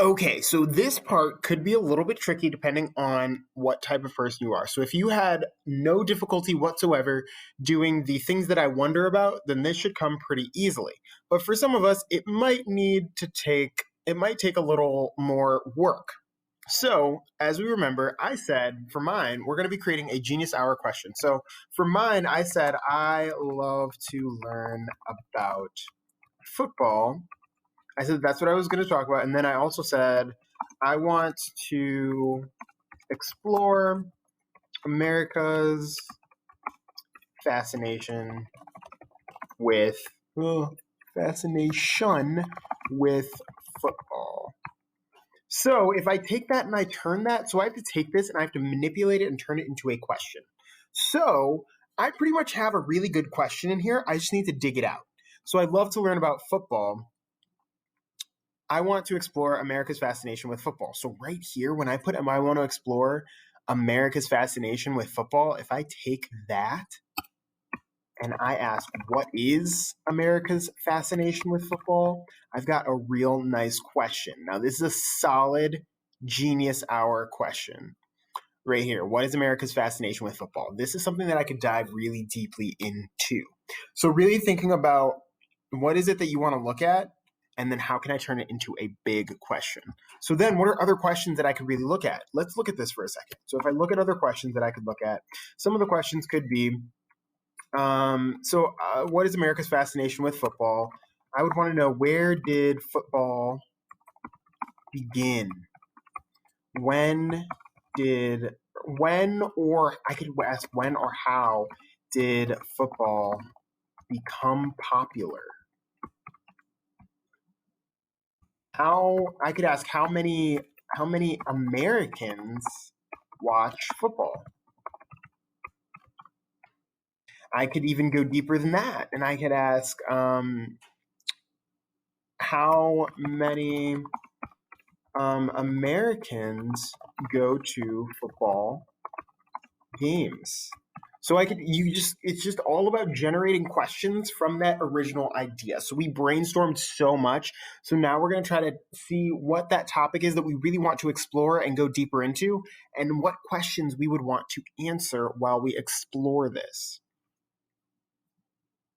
Okay, so this part could be a little bit tricky depending on what type of person you are. So if you had no difficulty whatsoever doing the things that I wonder about, then this should come pretty easily. But for some of us, it might take a little more work. So, as we remember, I said for mine, we're going to be creating a Genius Hour question. So, for mine, I said I love to learn about football. I said that's what I was going to talk about. And then I also said I want to explore America's fascination with fascination with football. So if I take that and I turn that, so I have to take this and I have to manipulate it and turn it into a question. So I pretty much have a really good question in here. I just need to dig it out. So I'd love to learn about football. I want to explore America's fascination with football. So right here, when I put I want to explore America's fascination with football, if I take that and I ask, what is America's fascination with football? I've got a real nice question. Now, this is a solid Genius Hour question right here. What is America's fascination with football? This is something that I could dive really deeply into. So, really thinking about what is it that you want to look at? And then how can I turn it into a big question? So then what are other questions that I could really look at? Let's look at this for a second. So if I look at other questions that I could look at, some of the questions could be, what is America's fascination with football? I would want to know, where did football begin? When or I could ask when or how did football become popular? I could ask how many Americans watch football? I could even go deeper than that, and I could ask how many Americans go to football games. So it's just all about generating questions from that original idea. So we brainstormed so much. So now we're going to try to see what that topic is that we really want to explore and go deeper into, and what questions we would want to answer while we explore this.